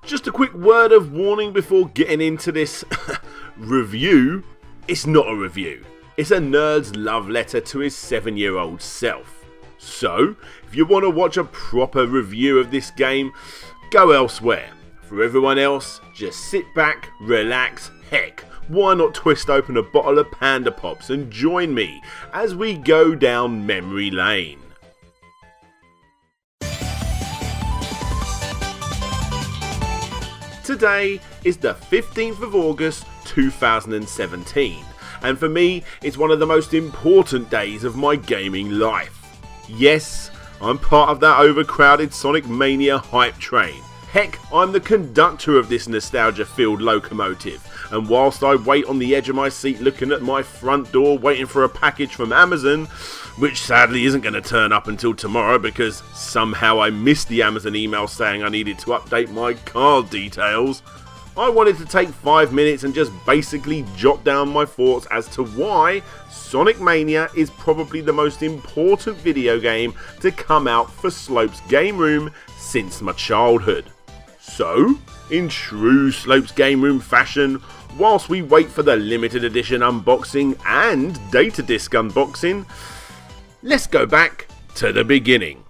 Just a quick word of warning before getting into this review. It's not a review. It's a nerd's love letter to his 7-year-old self. So, if you want to watch a proper review of this game, go elsewhere. For everyone else, just sit back, relax, heck, why not twist open a bottle of Panda Pops and join me as we go down memory lane. Today is the 15th of August 2017, and for me it's one of the most important days of my gaming life. Yes, I'm part of that overcrowded Sonic Mania hype train. Heck, I'm the conductor of this nostalgia-filled locomotive, and whilst I wait on the edge of my seat looking at my front door waiting for a package from Amazon, which sadly isn't going to turn up until tomorrow because somehow I missed the Amazon email saying I needed to update my card details, I wanted to take 5 minutes and just basically jot down my thoughts as to why Sonic Mania is probably the most important video game to come out for Slope's Game Room since my childhood. So, in true Slope's Game Room fashion, whilst we wait for the limited edition unboxing and data disc unboxing, let's go back to the beginning.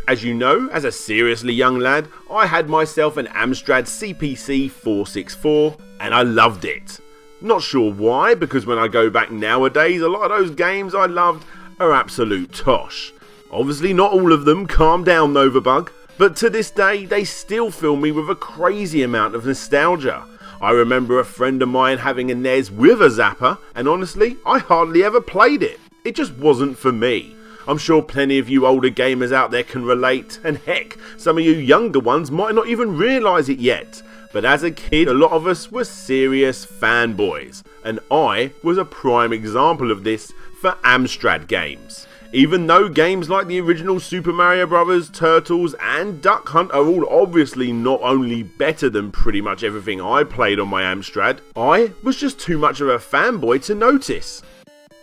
As you know, as a seriously young lad, I had myself an Amstrad CPC 464 and I loved it. Not sure why, because when I go back nowadays, a lot of those games I loved are absolute tosh. Obviously not all of them, calm down Novabug, but to this day they still fill me with a crazy amount of nostalgia. I remember a friend of mine having a NES with a zapper, and honestly, I hardly ever played it. It just wasn't for me. I'm sure plenty of you older gamers out there can relate, and heck, some of you younger ones might not even realise it yet. But as a kid, a lot of us were serious fanboys, and I was a prime example of this for Amstrad games. Even though games like the original Super Mario Bros., Turtles and Duck Hunt are all obviously not only better than pretty much everything I played on my Amstrad, I was just too much of a fanboy to notice.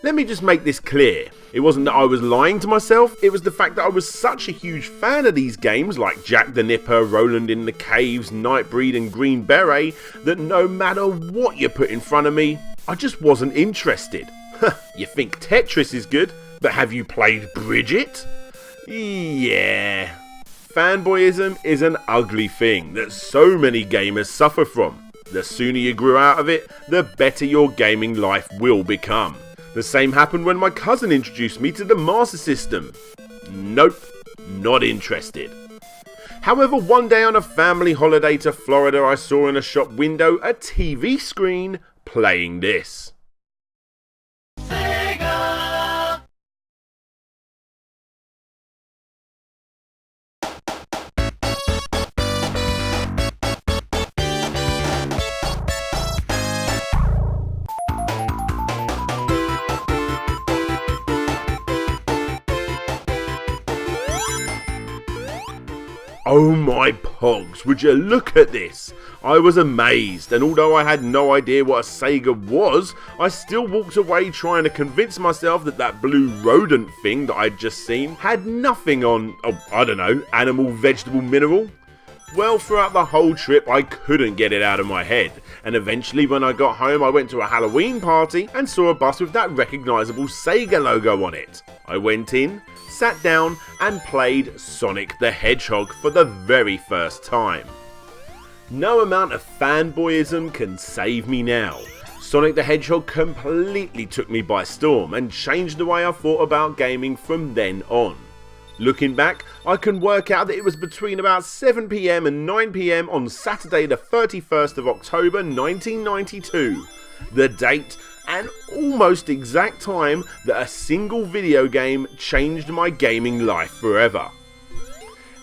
Let me just make this clear. It wasn't that I was lying to myself, it was the fact that I was such a huge fan of these games like Jack the Nipper, Roland in the Caves, Nightbreed and Green Beret that no matter what you put in front of me, I just wasn't interested. You think Tetris is good? But have you played Bridget? Yeah. Fanboyism is an ugly thing that so many gamers suffer from. The sooner you grew out of it, the better your gaming life will become. The same happened when my cousin introduced me to the Master System. Nope, not interested. However, one day on a family holiday to Florida, I saw in a shop window a TV screen playing this. Oh my pogs, would you look at this? I was amazed, and although I had no idea what a Sega was, I still walked away trying to convince myself that that blue rodent thing that I'd just seen had nothing on, I don't know, animal, vegetable, mineral. Well, throughout the whole trip I couldn't get it out of my head, and eventually when I got home I went to a Halloween party and saw a bus with that recognisable Sega logo on it. I went in, sat down and played Sonic the Hedgehog for the very first time. No amount of fanboyism can save me now. Sonic the Hedgehog completely took me by storm and changed the way I thought about gaming from then on. Looking back, I can work out that it was between about 7 PM and 9 PM on Saturday the 31st of October 1992. The date and almost exact time that a single video game changed my gaming life forever.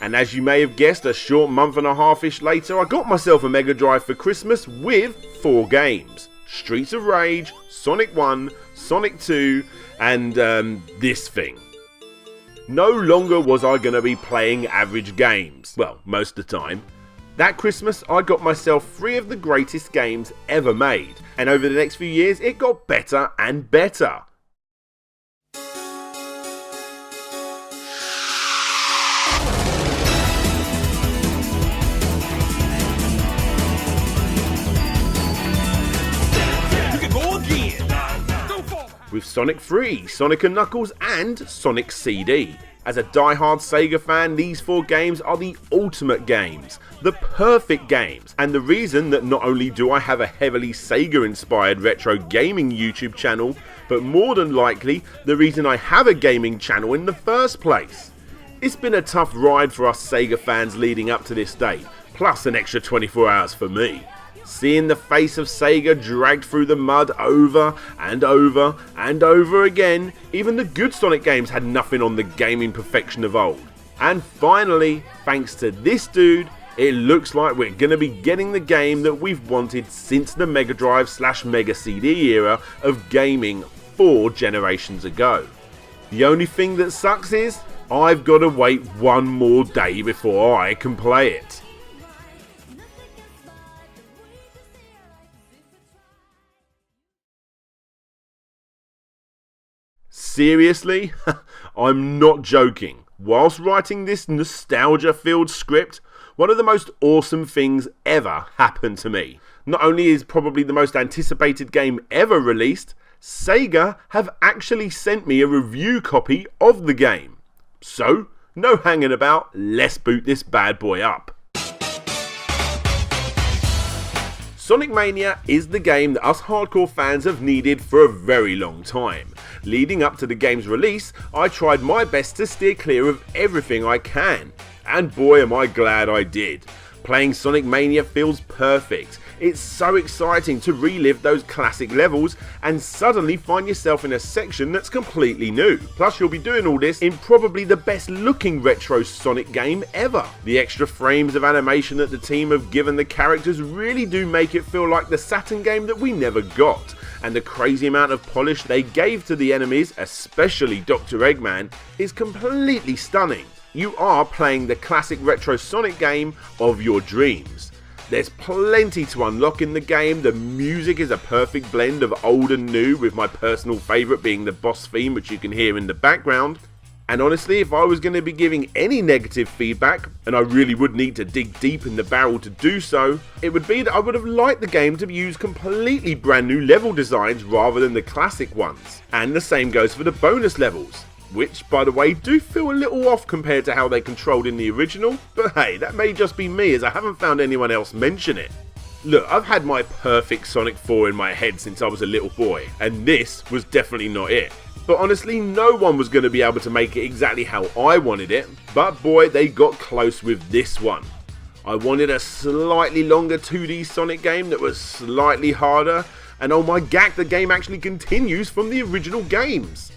And as you may have guessed, a short month and a half-ish later, I got myself a Mega Drive for Christmas with 4 games. Streets of Rage, Sonic 1, Sonic 2, and this thing. No longer was I going to be playing average games. Well, most of the time. That Christmas, I got myself 3 of the greatest games ever made. And over the next few years, it got better and better. Sonic 3, Sonic & Knuckles and Sonic CD. As a die-hard Sega fan, these 4 games are the ultimate games, the perfect games, and the reason that not only do I have a heavily Sega-inspired retro gaming YouTube channel, but more than likely, the reason I have a gaming channel in the first place. It's been a tough ride for us Sega fans leading up to this day, plus an extra 24 hours for me. Seeing the face of Sega dragged through the mud over and over and over again, even the good Sonic games had nothing on the gaming perfection of old. And finally, thanks to this dude, it looks like we're going to be getting the game that we've wanted since the Mega Drive / Mega CD era of gaming 4 generations ago. The only thing that sucks is, I've got to wait one more day before I can play it. Seriously? I'm not joking. Whilst writing this nostalgia-filled script, one of the most awesome things ever happened to me. Not only is probably the most anticipated game ever released, Sega have actually sent me a review copy of the game. So, no hanging about, let's boot this bad boy up. Sonic Mania is the game that us hardcore fans have needed for a very long time. Leading up to the game's release, I tried my best to steer clear of everything I can. And boy am I glad I did. Playing Sonic Mania feels perfect. It's so exciting to relive those classic levels and suddenly find yourself in a section that's completely new. Plus you'll be doing all this in probably the best looking retro Sonic game ever. The extra frames of animation that the team have given the characters really do make it feel like the Saturn game that we never got. And the crazy amount of polish they gave to the enemies, especially Dr. Eggman, is completely stunning. You are playing the classic retro Sonic game of your dreams. There's plenty to unlock in the game. The music is a perfect blend of old and new, with my personal favourite being the boss theme, which you can hear in the background. And honestly, if I was going to be giving any negative feedback, and I really would need to dig deep in the barrel to do so, it would be that I would have liked the game to use completely brand new level designs rather than the classic ones. And the same goes for the bonus levels, which, by the way, do feel a little off compared to how they controlled in the original, but hey, that may just be me as I haven't found anyone else mention it. Look, I've had my perfect Sonic 4 in my head since I was a little boy, and this was definitely not it. But honestly, no one was going to be able to make it exactly how I wanted it, but boy, they got close with this one. I wanted a slightly longer 2D Sonic game that was slightly harder, and oh my gag, the game actually continues from the original games.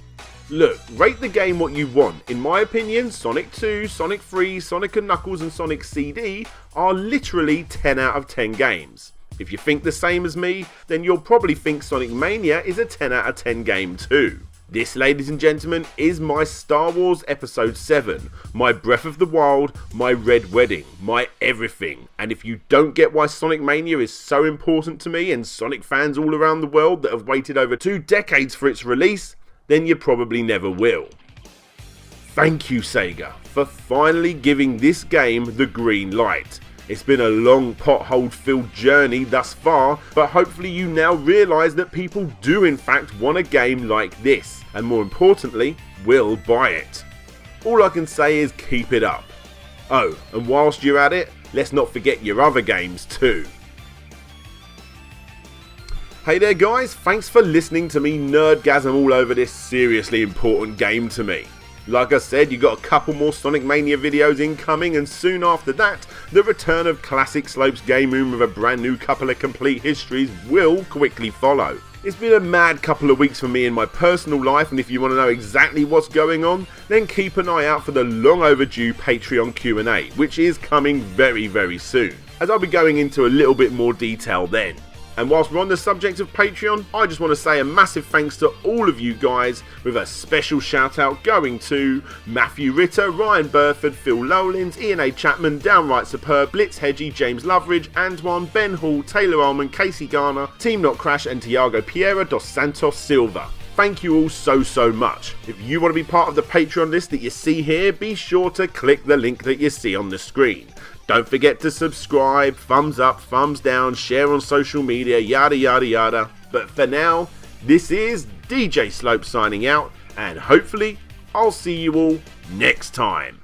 Look, rate the game what you want. In my opinion, Sonic 2, Sonic 3, Sonic & Knuckles and Sonic CD are literally 10 out of 10 games. If you think the same as me, then you'll probably think Sonic Mania is a 10 out of 10 game too. This, ladies and gentlemen, is my Star Wars Episode 7, my Breath of the Wild, my Red Wedding, my everything. And if you don't get why Sonic Mania is so important to me and Sonic fans all around the world that have waited over 2 decades for its release, then you probably never will. Thank you, Sega, for finally giving this game the green light. It's been a long pothole-filled journey thus far, but hopefully you now realise that people do in fact want a game like this, and more importantly, will buy it. All I can say is keep it up. Oh, and whilst you're at it, let's not forget your other games too. Hey there guys, thanks for listening to me nerdgasm all over this seriously important game to me. Like I said, you got a couple more Sonic Mania videos incoming, and soon after that, the return of Classic Slopes Game Room with a brand new couple of complete histories will quickly follow. It's been a mad couple of weeks for me in my personal life, and if you want to know exactly what's going on, then keep an eye out for the long overdue Patreon Q&A, which is coming very, very soon, as I'll be going into a little bit more detail then. And whilst we're on the subject of Patreon, I just want to say a massive thanks to all of you guys, with a special shout out going to Matthew Ritter, Ryan Burford, Phil Lowlins, Ian A. Chapman, Downright Superb, Blitz Hedgie, James Loveridge, Antoine, Ben Hall, Taylor Allman, Casey Garner, Team Not Crash and Tiago Piera dos Santos Silva. Thank you all so much. If you want to be part of the Patreon list that you see here, be sure to click the link that you see on the screen. Don't forget to subscribe, thumbs up, thumbs down, share on social media, yada yada yada. But for now, this is DJ Slope signing out, and hopefully I'll see you all next time.